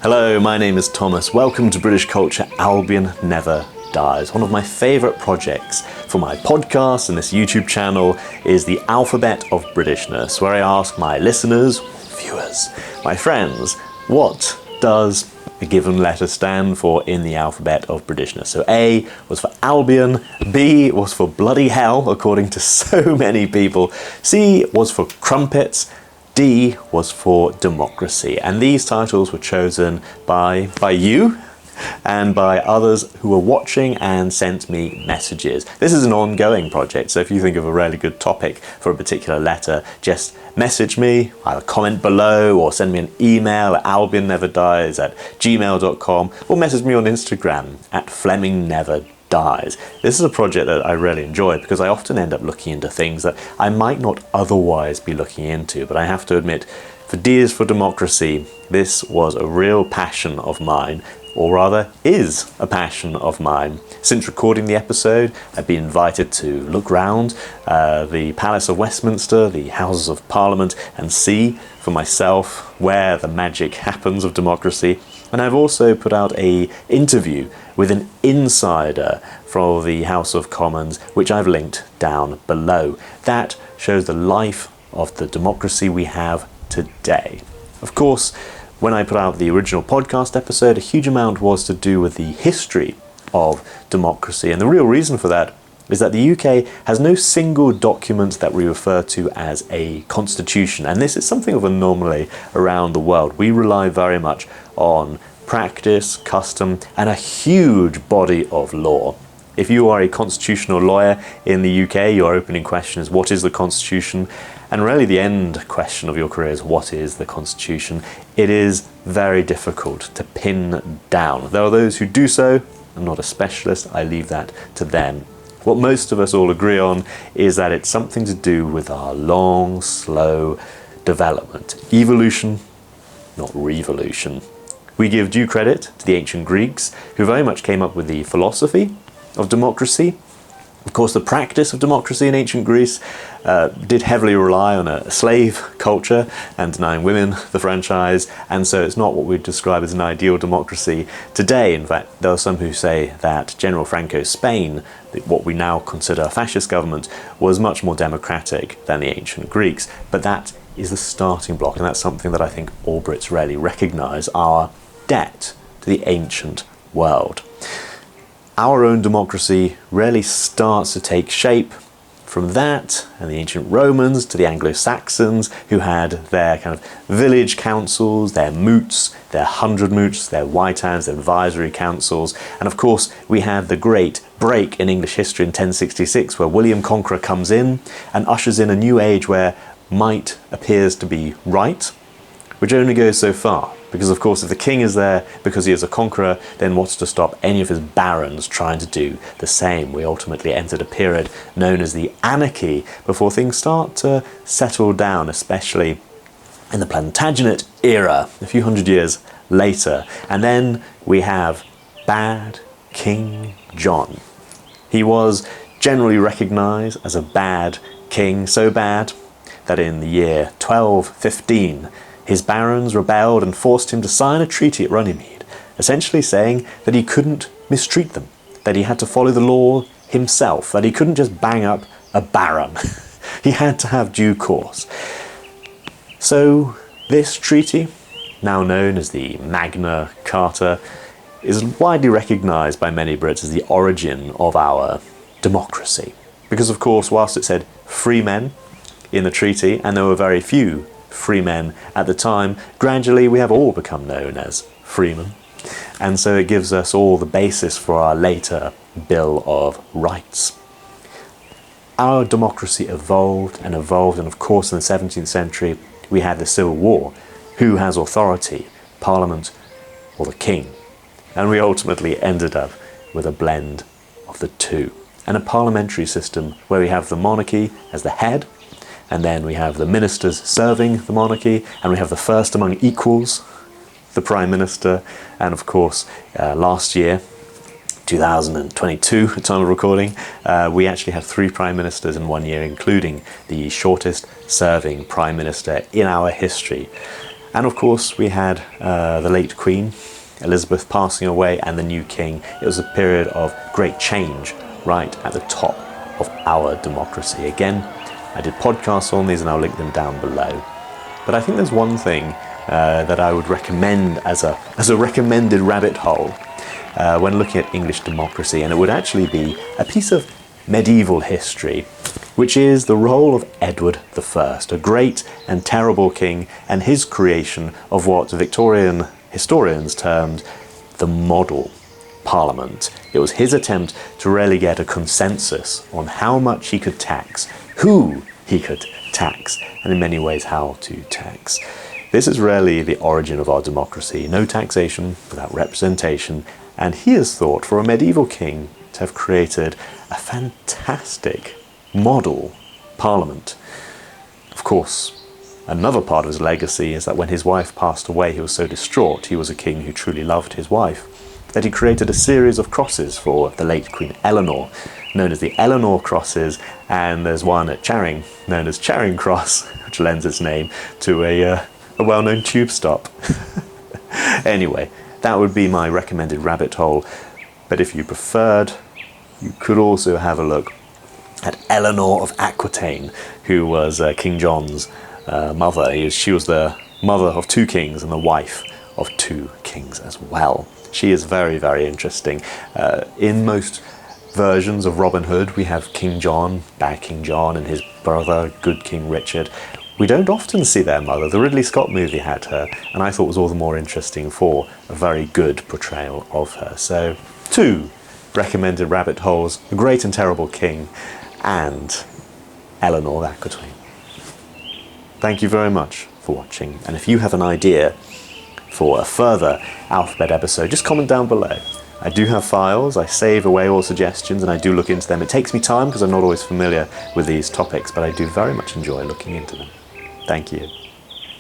Hello, my name is Thomas. Welcome to British Culture Albion Never Dies. One of my favourite projects for my podcast and this YouTube channel is the Alphabet of Britishness, where I ask my listeners, viewers, my friends, what does a given letter stand for in the alphabet of Britishness? So A was for Albion, B was for bloody hell, according to so many people, C was for crumpets, D was for democracy. And these titles were chosen by you and by others who were watching and sent me messages. This is an ongoing project, so if you think of a really good topic for a particular letter, just message me, either comment below or send me an email at albionneverdies@gmail.com or message me on Instagram at FlemingNeverDies. This is a project that I really enjoy because I often end up looking into things that I might not otherwise be looking into, but I have to admit, for D is for democracy, this was a real passion of mine, or rather is a passion of mine. Since recording the episode, I've been invited to look round the Palace of Westminster, the Houses of Parliament, and see for myself where the magic happens of democracy. And I've also put out an interview with an insider from the House of Commons, which I've linked down below. That shows the life of the democracy we have today. Of course, when I put out the original podcast episode, a huge amount was to do with the history of democracy. And the real reason for that is that the UK has no single document that we refer to as a constitution. And this is something of an anomaly around the world. We rely very much on practice, custom, and a huge body of law. If you are a constitutional lawyer in the UK, your opening question is, what is the Constitution? And really the end question of your career is, what is the Constitution? It is very difficult to pin down. There are those who do so. I'm not a specialist. I leave that to them. What most of us all agree on is that it's something to do with our long, slow development. Evolution, not revolution. We give due credit to the ancient Greeks, who very much came up with the philosophy of democracy. Of course, the practice of democracy in ancient Greece did heavily rely on a slave culture and denying women the franchise, and so it's not what we'd describe as an ideal democracy today. In fact, there are some who say that General Franco's Spain, what we now consider a fascist government, was much more democratic than the ancient Greeks. But that is the starting block, and that's something that I think all Brits rarely recognise, our debt to the ancient world. Our own democracy really starts to take shape from that and the ancient Romans to the Anglo-Saxons, who had their kind of village councils, their moots, their 100 moots, their white hands, their advisory councils. And of course, we had the great break in English history in 1066, where William Conqueror comes in and ushers in a new age where might appears to be right, which only goes so far. Because of course, if the king is there because he is a conqueror, then what's to stop any of his barons trying to do the same? We ultimately entered a period known as the anarchy before things start to settle down, especially in the Plantagenet era, a few hundred years later. And then we have bad King John. He was generally recognised as a bad king, so bad that in the year 1215, his barons rebelled and forced him to sign a treaty at Runnymede, essentially saying that he couldn't mistreat them, that he had to follow the law himself, that he couldn't just bang up a baron. He had to have due course. So this treaty, now known as the Magna Carta, is widely recognised by many Brits as the origin of our democracy. Because of course, whilst it said free men in the treaty, and there were very few free men at the time, gradually we have all become known as freemen. And so it gives us all the basis for our later Bill of Rights. Our democracy evolved and evolved, and of course in the 17th century we had the Civil War. Who has authority, Parliament or the King? And we ultimately ended up with a blend of the two, and a parliamentary system where we have the monarchy as the head, and then we have the ministers serving the monarchy, and we have the first among equals, the Prime Minister. And of course, last year, 2022, at time of recording, we actually had 3 Prime Ministers in 1 year, including the shortest serving Prime Minister in our history. And of course we had the late Queen Elizabeth passing away and the new king. It was a period of great change right at the top of our democracy. Again, I did podcasts on these and I'll link them down below. But I think there's one thing that I would recommend as a recommended rabbit hole when looking at English democracy, and it would actually be a piece of medieval history, which is the role of Edward I, a great and terrible king, and his creation of what Victorian historians termed the model parliament. It was his attempt to really get a consensus on how much he could tax, who he could tax, and in many ways how to tax. This is really the origin of our democracy. No taxation without representation, and he is thought for a medieval king to have created a fantastic model parliament. Of course, another part of his legacy is that when his wife passed away, he was so distraught, he was a king who truly loved his wife, that he created a series of crosses for the late Queen Eleanor, known as the Eleanor crosses, and there's one at Charing, known as Charing Cross, which lends its name to a well-known tube stop. Anyway, that would be my recommended rabbit hole, but if you preferred, you could also have a look at Eleanor of Aquitaine, who was King John's mother. She was the mother of two kings and the wife of two kings as well. She is very, very interesting. In most versions of Robin Hood, we have King John, bad King John, and his brother, good King Richard. We don't often see their mother. The Ridley Scott movie had her, and I thought was all the more interesting for a very good portrayal of her. So, two recommended rabbit holes: A Great and Terrible King and Eleanor of Aquitaine. Thank you very much for watching, and if you have an idea for a further alphabet episode, just comment down below. I do have files, I save away all suggestions and I do look into them. It takes me time because I'm not always familiar with these topics, but I do very much enjoy looking into them. Thank you.